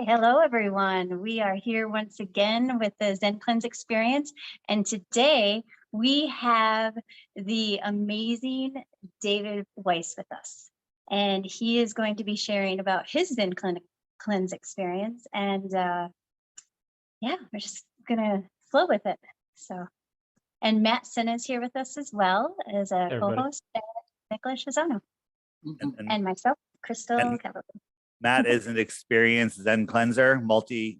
Hello everyone. We are here once again with the Zencleanz experience, and today we have the amazing David Weiss with us, and he is going to be sharing about his Zencleanz experience. And yeah, we're just gonna flow with it. So, and Matt Sin is here with us as well as a co-host, and Nicholas Shazano, and myself, Crystal Cavalli. Matt is an experienced Zen cleanser, multi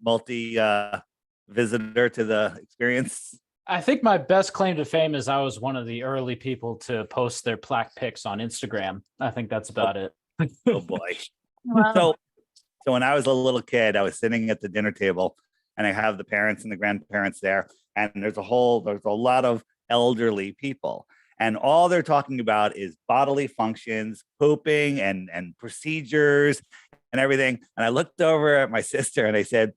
visitor to the experience. I think my best claim to fame is I was one of the early people to post their plaque pics on Instagram. I think that's about it. Oh boy. Wow. So when I was a little kid, I was sitting at the dinner table and I have the parents and the grandparents there. And there's a lot of elderly people. And all they're talking about is bodily functions, pooping and procedures and everything. And I looked over at my sister and I said,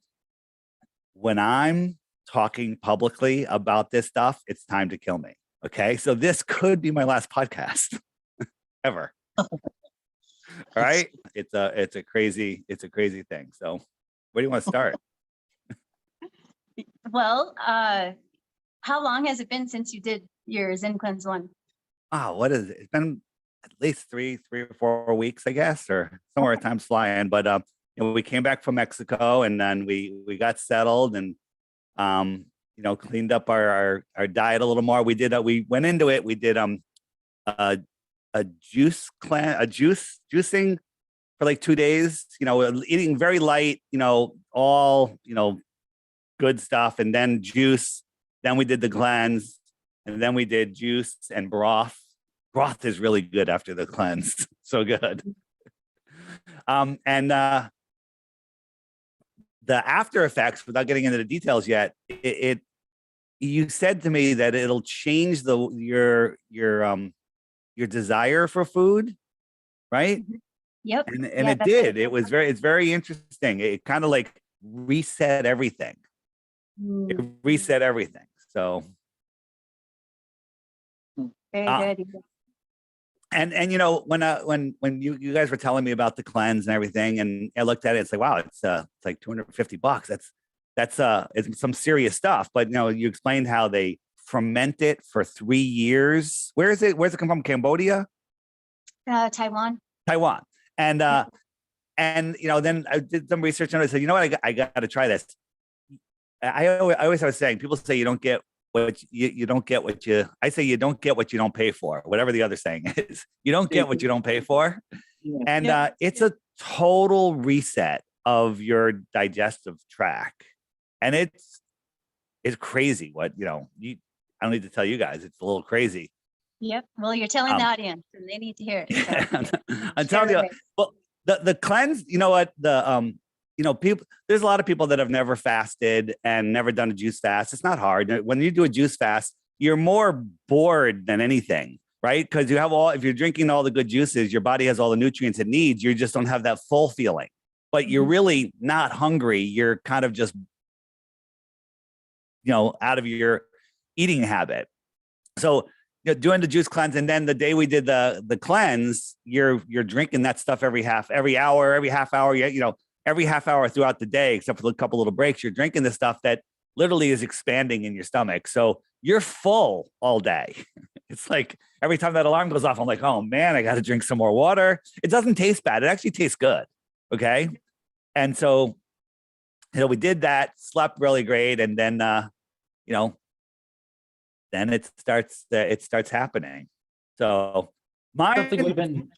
when I'm talking publicly about this stuff, it's time to kill me. Okay. So this could be my last podcast ever. All right. It's a crazy thing. So where do you want to start? Well, how long has it been since you did your Zencleanz one? Oh, what is it? It's been at least three or 4 weeks, I guess, or somewhere. Time's flying. But we came back from Mexico, and then we got settled, and cleaned up our diet a little more. We did we went into it. We did a juicing for like 2 days. Eating very light. All good stuff, and then juice. Then we did the cleanse. And then we did juice and broth. Broth is really good after the cleanse. So good. And the after effects, without getting into the details yet, you said to me that it'll change your desire for food, right? Yep. And it did. It's very interesting. It kind of like reset everything. It reset everything. So very good. And when you guys were telling me about the cleanse and everything, and I looked at it, it's like, wow, it's like $250. It's some serious stuff. But you explained how they ferment it for 3 years. Where's it come from? Cambodia? Taiwan. And then I did some research and I said, you know what, I got to try this. I always was saying, people say you don't get what you don't get what you. I say you don't get what you don't pay for. Whatever the other saying is, you don't get what you don't pay for, and it's a total reset of your digestive tract, and it's crazy. What I don't need to tell you guys. It's a little crazy. Yep. Well, you're telling the audience, and they need to hear it. So. I'm telling you. Well, the cleanse. You know what people, there's a lot of people that have never fasted and never done a juice fast. It's not hard. When you do a juice fast, you're more bored than anything, right? Because if you're drinking all the good juices, your body has all the nutrients it needs. You just don't have that full feeling, but you're really not hungry. You're kind of just, out of your eating habit. So doing the juice cleanse, and then the day we did the cleanse, you're drinking that stuff every half hour. Every half hour throughout the day, except for a couple little breaks, you're drinking the stuff that literally is expanding in your stomach. So you're full all day. It's like every time that alarm goes off, I'm like, oh man, I got to drink some more water. It doesn't taste bad. It actually tastes good. Okay. And so, we did that, slept really great. And then, then it starts happening. So something we've been,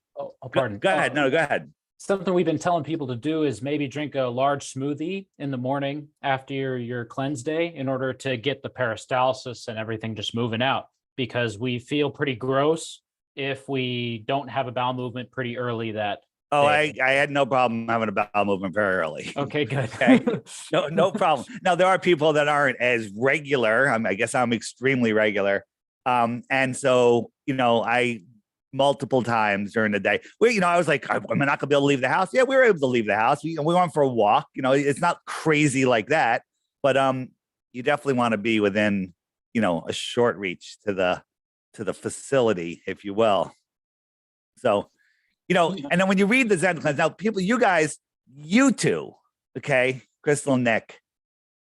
pardon. Go ahead. No, go ahead. Something we've been telling people to do is maybe drink a large smoothie in the morning after your cleanse day in order to get the peristalsis and everything just moving out, because we feel pretty gross if we don't have a bowel movement pretty early that day. I had no problem having a bowel movement very early. Okay, good. Okay. No problem. Now, there are people that aren't as regular. I guess I'm extremely regular. And so, I multiple times during the day where, I was like, I'm not gonna be able to leave the house. Yeah, we were able to leave the house. We went for a walk. It's not crazy like that, but you definitely want to be within, a short reach to the facility, if you will. So, and then when you read the Zencleanz, now people, you two okay, Crystal Nick,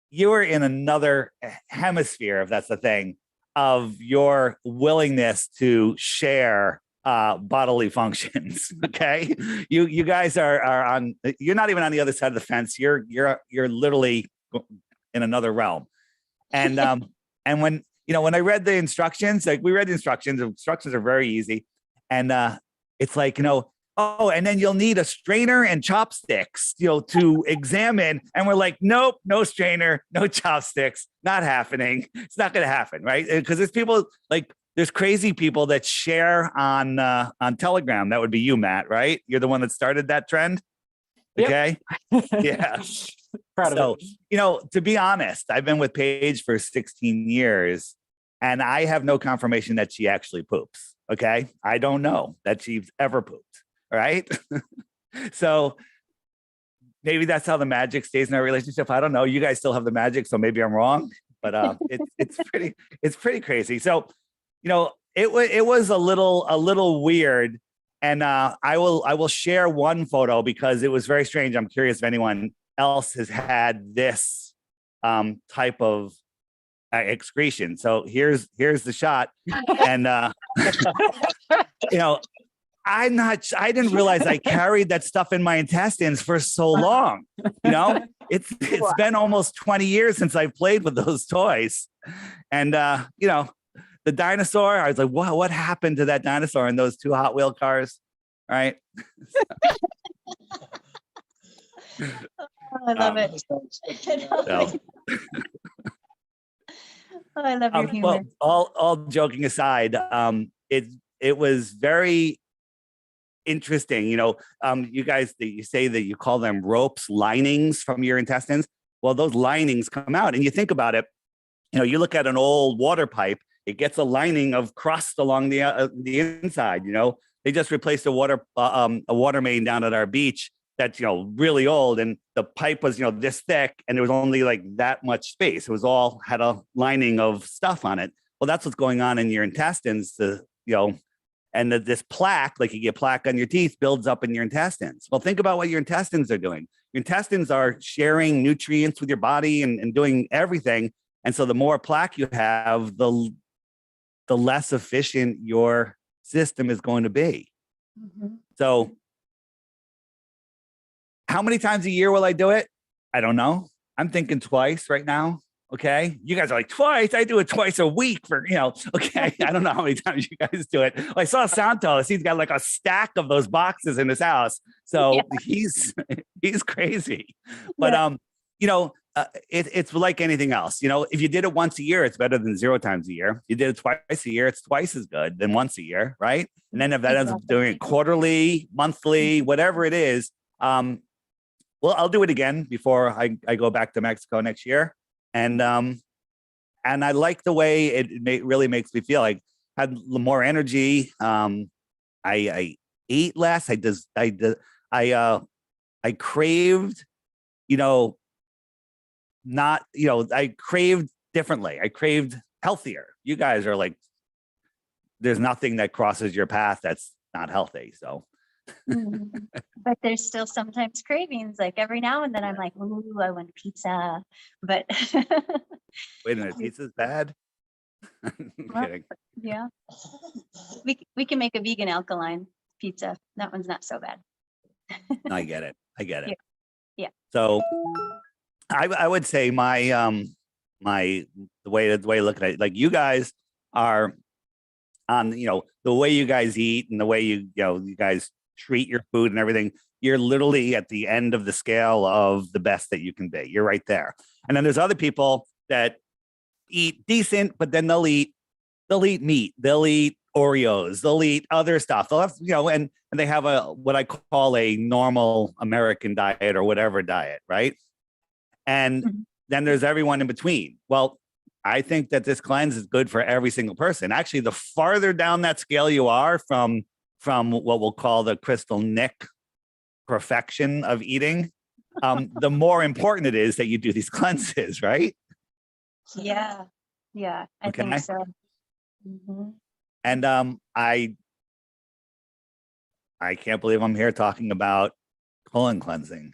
you are in another hemisphere, if that's the thing, of your willingness to share bodily functions. Okay, you guys are on. You're not even on the other side of the fence. You're literally in another realm. And and when when I read the instructions, like we read the instructions are very easy, and it's like oh, and then you'll need a strainer and chopsticks, to examine. And we're like, nope, no strainer, no chopsticks, not happening. It's not going to happen, right? Because there's people there's crazy people that share on Telegram. That would be you, Matt, right? You're the one that started that trend. Okay. Yep. Yeah. Proud of it. To be honest, I've been with Paige for 16 years and I have no confirmation that she actually poops. Okay. I don't know that she's ever pooped. Right. So maybe that's how the magic stays in our relationship. I don't know. You guys still have the magic, so maybe I'm wrong, but it's pretty crazy. So, it was a little weird. And I will share one photo because it was very strange. I'm curious if anyone else has had this type of excretion. So here's the shot. And I didn't realize I carried that stuff in my intestines for so long. It's been almost 20 years since I played with those toys. And the dinosaur, I was like, wow, what happened to that dinosaur in those two Hot Wheel cars? All right. I love it. I love your humor. Well, all joking aside, it was very interesting. You guys, you say that you call them ropes, linings from your intestines. Well, those linings come out, and you think about it. You look at an old water pipe. It gets a lining of crust along the inside. They just replaced a water main down at our beach that's really old, and the pipe was this thick, and there was only like that much space. It was all had a lining of stuff on it. Well, that's what's going on in your intestines. And this plaque, like you get plaque on your teeth, builds up in your intestines. Well, think about what your intestines are doing. Your intestines are sharing nutrients with your body and doing everything. And so the more plaque you have, the less efficient your system is going to be. Mm-hmm. So how many times a year will I do it? I don't know. I'm thinking twice right now. Okay. You guys are like, twice? I do it twice a week for, okay. I don't know how many times you guys do it. Well, I saw Santos. He's got like a stack of those boxes in his house. So he's crazy. But, it's like anything else. If you did it once a year, it's better than 0 times a year. You did it twice a year, it's twice as good than once a year, right? And then if that ends up doing it quarterly, monthly, whatever it is, well, I'll do it again before I go back to Mexico next year. And I like the way it really makes me feel. Like I had more energy. I ate less. I craved, I craved differently. I craved healthier. You guys are like, there's nothing that crosses your path that's not healthy. So. But there's still sometimes cravings. Like every now and then I'm like, ooh, I want pizza. But wait a minute, pizza's bad? I'm kidding. Yeah. We can make a vegan alkaline pizza. That one's not so bad. I get it. Yeah. So I would say the way I look at it, like you guys are on, the way you guys eat and the way you guys treat your food and everything, you're literally at the end of the scale of the best that you can be. You're right there. And then there's other people that eat decent, but then they'll eat meat, they'll eat Oreos, they'll eat other stuff. They'll have, and they have what I call a normal American diet or whatever diet, right? And then there's everyone in between. Well, I think that this cleanse is good for every single person. Actually, the farther down that scale you are from what we'll call the Crystal Nick perfection of eating, the more important it is that you do these cleanses, right? Yeah, I think so. Mm-hmm. And I can't believe I'm here talking about colon cleansing.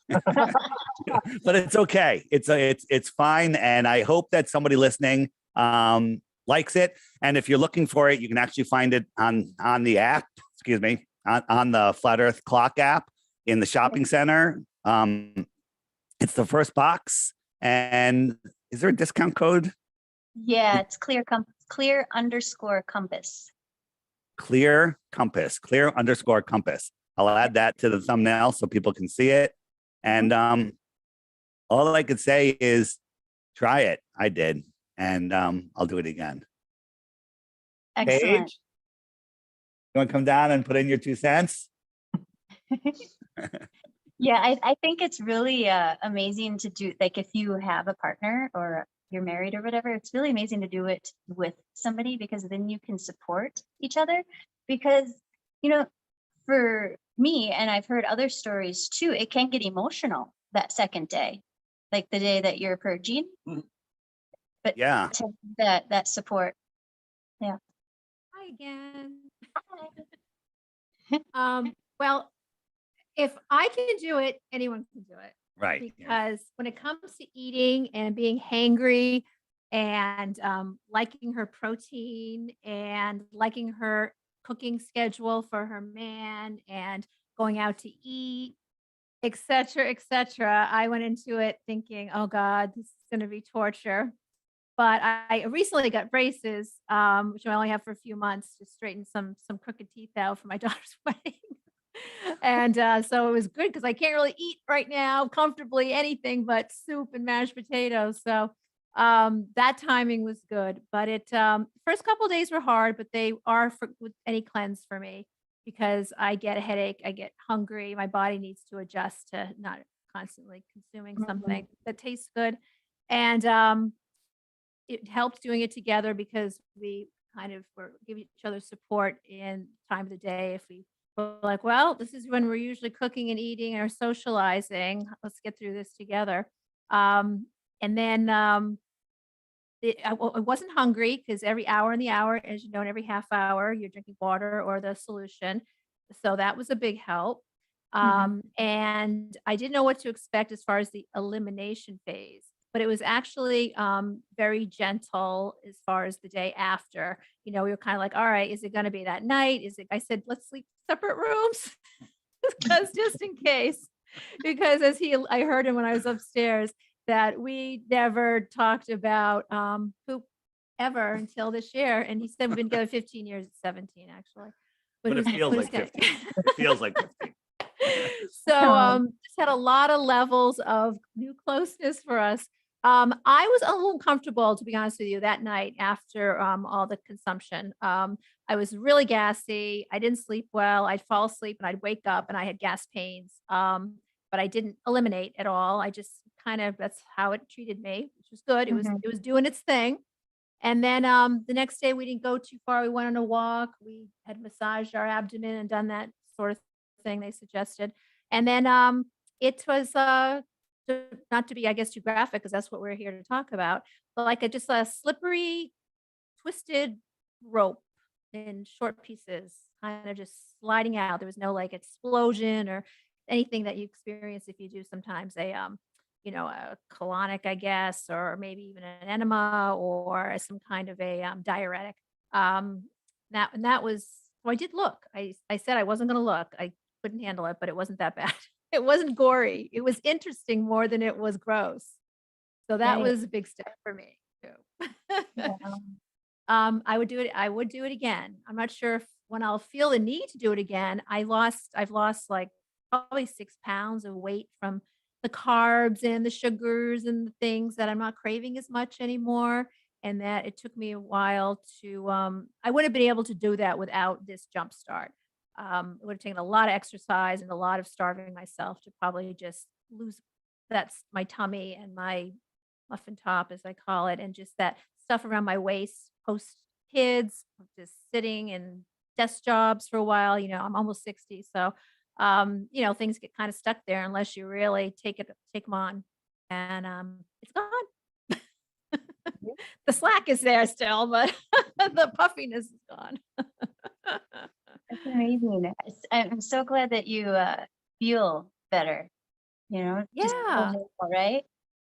But it's okay. It's fine. And I hope that somebody listening likes it. And if you're looking for it, you can actually find it on the app, excuse me, on the Flat Earth Clock app in the shopping center. It's the first box. And is there a discount code? Yeah, it's clear_compass. Clear compass, clear_compass. I'll add that to the thumbnail so people can see it. And all I could say is try it. I did. And I'll do it again. Excellent. Paige, you want to come down and put in your 2 cents? Yeah, I think it's really amazing to do, like if you have a partner or you're married or whatever, it's really amazing to do it with somebody, because then you can support each other. Because, you know, for me, and I've heard other stories too, it can get emotional that second day, like the day that you're purging. But Yeah. to have that support. Hi again. Well, if I can do it, anyone can do it. Right. Yeah. Because when it comes to eating and being hangry and liking her protein and liking her cooking schedule for her man and going out to eat, etc., I went into it thinking, oh God, this is going to be torture. But I recently got braces, which I only have for a few months to straighten some crooked teeth out for my daughter's wedding. And so it was good because I can't really eat right now comfortably anything but soup and mashed potatoes. So that timing was good. But it first couple of days were hard, but they are with any cleanse for me, because I get a headache, I get hungry, my body needs to adjust to not constantly consuming something that tastes good. And it helps doing it together because we kind of give each other support in time of the day. If we were like, well, this is when we're usually cooking and eating or socializing, let's get through this together. And then I wasn't hungry because every hour in the hour, as you know, in every half hour, you're drinking water or the solution. So that was a big help. And I didn't know what to expect as far as the elimination phase, but it was actually very gentle as far as the day after. You know, we were kind of like, all right, is it going to be that night? I said, let's sleep separate rooms because just in case, because I heard him when I was upstairs that we never talked about poop ever until this year. And he said we've been together 15 years, 17 actually. But it feels like 50. It feels like 50. So just had a lot of levels of new closeness for us. I was a little uncomfortable, to be honest with you, that night after all the consumption. I was really gassy. I didn't sleep well. I'd fall asleep and I'd wake up and I had gas pains. But I didn't eliminate at all. I just that's how it treated me, which was good. It was doing its thing. And then the next day we didn't go too far. We went on a walk. We had massaged our abdomen and done that sort of thing they suggested. And then it was not to be, I guess, too graphic, because that's what we're here to talk about, but like just a slippery, twisted rope in short pieces, kind of just sliding out. There was no like explosion or anything that you experience if you do sometimes a colonic, I guess, or maybe even an enema or some kind of a diuretic. That was, well, I did look. I said I wasn't going to look. I couldn't handle it, but it wasn't that bad. It wasn't gory. It was interesting more than it was gross. So that was a big step for me too. I would do it. I would do it again. I'm not sure if when I'll feel the need to do it again. I've lost like probably 6 pounds of weight from the carbs and the sugars and the things that I'm not craving as much anymore. And that it took me a while to, I wouldn't have been able to do that without this jump start. It would have taken a lot of exercise and a lot of starving myself to probably just lose that's my tummy and my muffin top, as I call it, and just that stuff around my waist post kids, just sitting in desk jobs for a while. You know, I'm almost 60. So, things get kind of stuck there unless you really take them on, and it's gone. The slack is there still, but the puffiness is gone. That's amazing. I'm so glad that you feel better just Yeah. overall, right?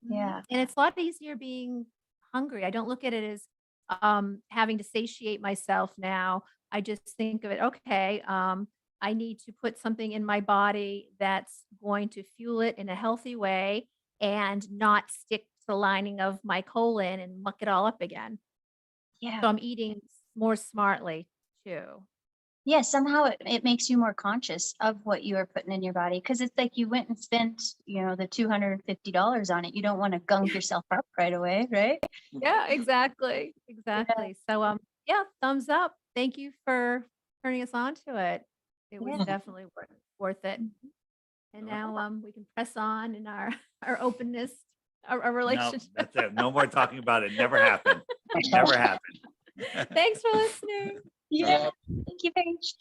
Mhm. Yeah. And it's a lot easier being hungry. I don't look at it as having to satiate myself now. I just think of it, okay, I need to put something in my body that's going to fuel it in a healthy way and not stick to the lining of my colon and muck it all up again. Yeah. So I'm eating more smartly too. Yeah, somehow it makes you more conscious of what you are putting in your body, because it's like you went and spent, the $250 on it. You don't want to gunk yourself up right away, right? Yeah, exactly. Exactly. So yeah, thumbs up. Thank you for turning us on to it. It was Yeah. definitely worth it. Mhm. And now we can press on in our our openness, our No, relationship. that's it. No more talking about it. Never happened. Never happened. Thanks for listening. Yeah. Thank you, Paige.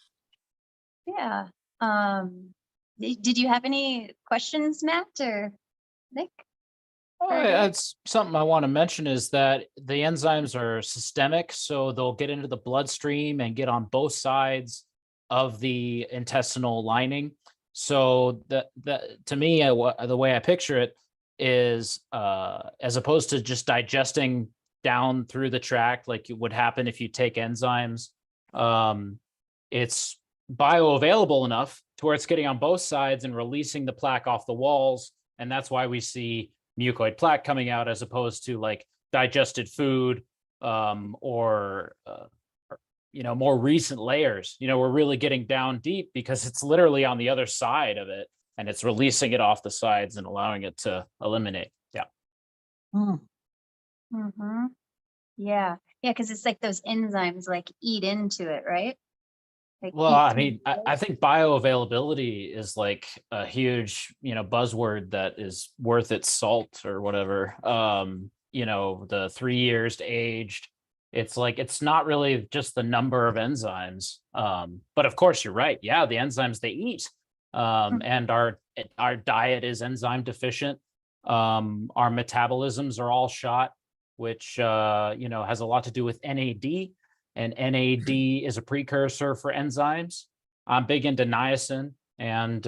Yeah. Did you have any questions, Matt or Nick? That's something I want to mention is that the enzymes are systemic, so they'll get into the bloodstream and get on both sides of the intestinal lining. So that to me, the way I picture it is, as opposed to just digesting down through the tract like it would happen if you take enzymes, it's bioavailable enough to where it's getting on both sides and releasing the plaque off the walls, and that's why we see mucoid plaque coming out as opposed to like digested food, or more recent layers. We're really getting down deep because it's literally on the other side of it and it's releasing it off the sides and allowing it to eliminate. Yeah. Mm-hmm. Yeah. Yeah, because it's like those enzymes like eat into it, right? Like Well, eat I through mean, I think bioavailability is like a huge, buzzword that is worth its salt or whatever. The 3 years aged, it's like, it's not really just the number of enzymes. But of course you're right. Yeah, the enzymes they eat. And our diet is enzyme deficient. Our metabolisms are all shot, which, has a lot to do with NAD. And NAD is a precursor for enzymes. I'm big into niacin, and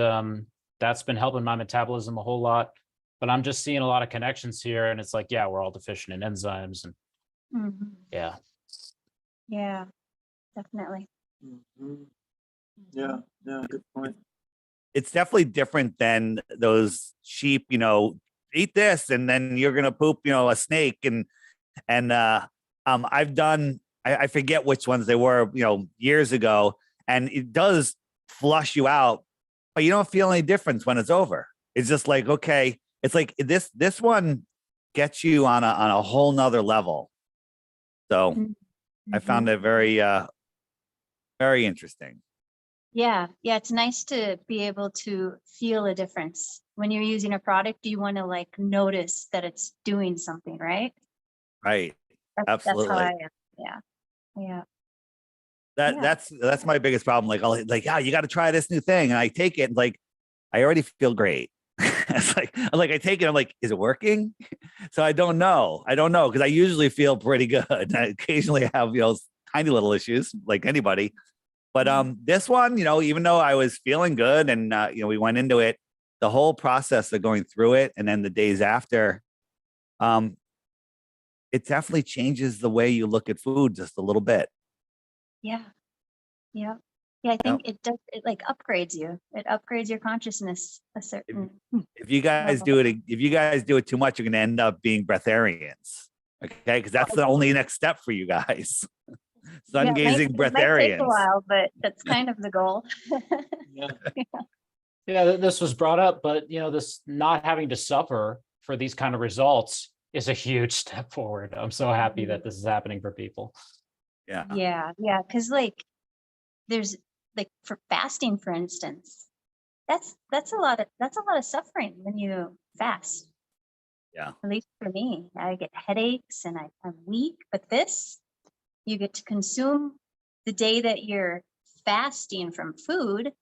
that's been helping my metabolism a whole lot. But I'm just seeing a lot of connections here, and it's like, yeah, we're all deficient in enzymes, and Mhm. yeah. Yeah, definitely. Yeah, good point. It's definitely different than those cheap, eat this and then you're gonna poop, a snake. And I've done, I forget which ones they were, years ago, and it does flush you out, but you don't feel any difference when it's over. It's just like, okay, it's like this one gets you on a whole nother level. So I found it very very interesting. Yeah, it's nice to be able to feel a difference when you're using a product. You want to like notice that it's doing something, right? Right. That's how Absolutely. I am. Yeah. That's my biggest problem. Like, I'll like, yeah, you got to try this new thing, and I take it, and like, I already feel great. It's like, I take it, I'm like, is it working? So I don't know because I usually feel pretty good. I occasionally have tiny little issues like anybody, but this one, even though I was feeling good, and we went into it, the whole process of going through it, and then the days after, it definitely changes the way you look at food just a little bit. Yeah. I think it does. It like upgrades you. It upgrades your consciousness a certain. If you guys level. do it too much, you're going to end up being breatharians. Okay, because that's the only next step for you guys. Sun gazing it might take a breatharians. while, but that's kind of the goal. Yeah, this was brought up, but this not having to suffer for these kind of results is a huge step forward. I'm so happy that this is happening for people. Yeah. Because like, there's like for fasting, for instance, that's a lot of suffering when you fast. Yeah. At least for me, I get headaches and I'm weak. But this, you get to consume the day that you're fasting from food.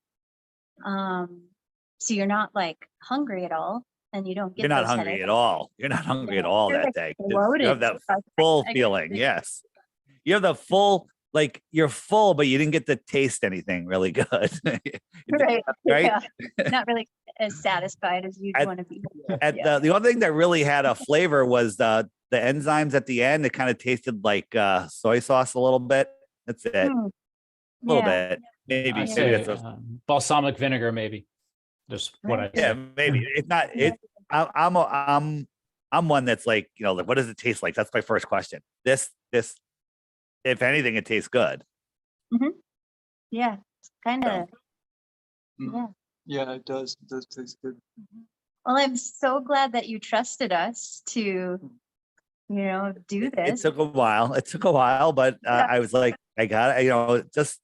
So you're not like hungry at all, and you don't get You're not those hungry headaches. at all. You're not hungry at all You're that like day. You bloated. have that I full can feeling. see. Yes. You have the full like you're full, but you didn't get to taste anything really good. Right. Right. Yeah. Not really as satisfied as you'd At- want to be. At Yeah. the only thing that really had a flavor was the enzymes at the end. It kind of tasted like soy sauce a little bit. That's it. Hmm. A little Yeah. bit. Maybe. I'd Maybe say that's balsamic vinegar, maybe. Just what I yeah, say. maybe. It's not it. I'm one that's like, you know, like, what does it taste like? That's my first question. This, if anything, it tastes good. Yeah. It's kind of, Mm. yeah. Yeah, it does. It does taste good. Well, I'm so glad that you trusted us to, do It this. took a while. It took a while, but Yeah. I was like, I got it. You know, just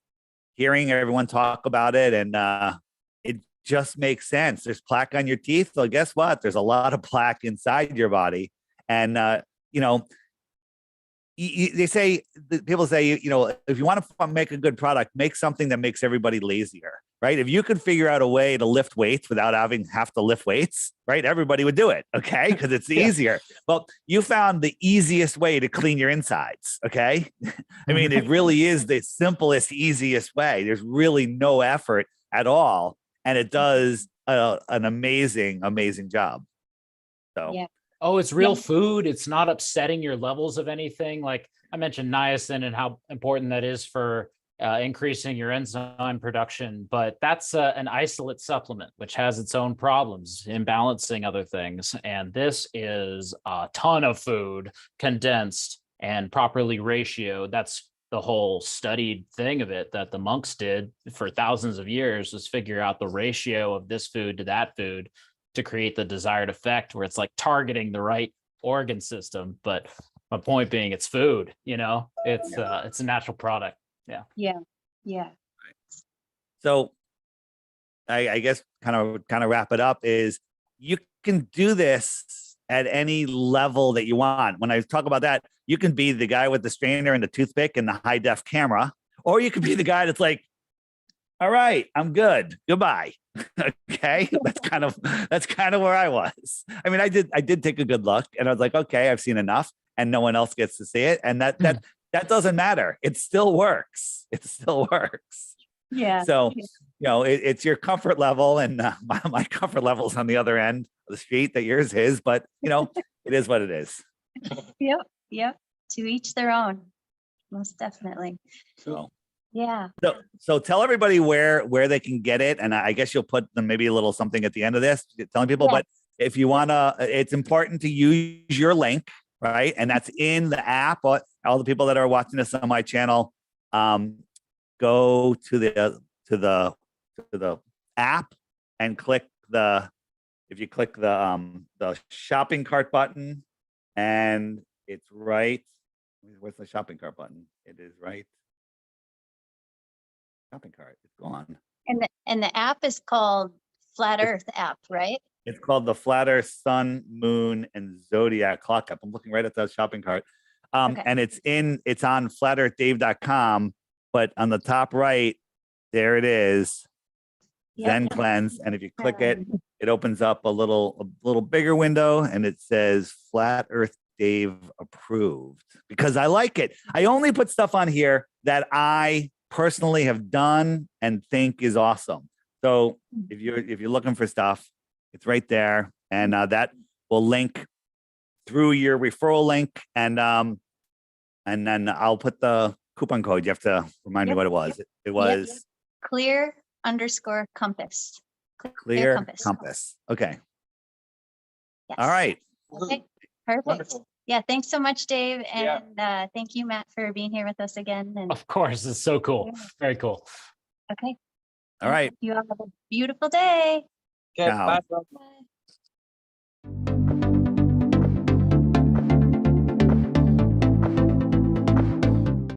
hearing everyone talk about it, and it just makes sense. There's plaque on your teeth. So guess what? There's a lot of plaque inside your body, and you know, they say, people say, you know, if you want to make a good product, make something that makes everybody lazier, right? If you could figure out a way to lift weights without have to lift weights, right? Everybody would do it, okay? Because it's easier. Well, you found the easiest way to clean your insides, okay? I mean, it really is the simplest, easiest way. There's really no effort at all, and it does an amazing, amazing job. So. Yeah. Oh, it's real Yeah. food. It's not upsetting your levels of anything. Like I mentioned niacin and how important that is for increasing your enzyme production, but that's an isolate supplement, which has its own problems, imbalancing other things. And this is a ton of food condensed and properly ratioed. That's the whole studied thing of it that the monks did for thousands of years, was figure out the ratio of this food to that food to create the desired effect, where it's like targeting the right organ system. But my point being, it's food, it's a natural product. Yeah. So I guess kind of wrap it up is you can do this at any level that you want. When I talk about that, you can be the guy with the strainer and the toothpick and the high def camera, or you could be the guy that's like, all right, I'm good. Goodbye. Okay. That's kind of where I was. I mean, I did take a good look, and I was like, okay, I've seen enough, and no one else gets to see it. And that doesn't matter. It still works. It still works. Yeah. So, you know, it's your comfort level, and my comfort level's on the other end of the street that yours is, but you know, it is what it is. Yep. To each their own. Most definitely. So. Yeah. So tell everybody where they can get it, and I guess you'll put them maybe a little something at the end of this, telling people. Yeah. But if you wanna, it's important to use your link, right? And that's in the app. All the people that are watching this on my channel, go to the app and click if you click the shopping cart button, and it's right. Where's the shopping cart button? It is right. Shopping cart. It's gone. And the app is called Flat Earth app, right? It's called the Flat Earth Sun, Moon, and Zodiac Clock app. I'm looking right at the shopping cart. Okay. And it's on flatearthdave.com, but on the top right, there it is. Yep. Zencleanz. And if you click it, it opens up a little bigger window, and it says Flat Earth Dave approved, because I like it. I only put stuff on here that I personally have done and think is awesome. So if you're looking for stuff, it's right there, and that will link through your referral link, and then I'll put the coupon code. You have to remind me what it was. It was Clear_compass. Clear Compass. Okay. Yes. All right. Okay. Perfect. Wonderful. Yeah. Thanks so much, Dave. Yeah. And thank you, Matt, for being here with us again. And Of course, it's so cool. Very cool. okay. All right. You all have a beautiful day. Okay, Ciao. bye. Bye. Bye.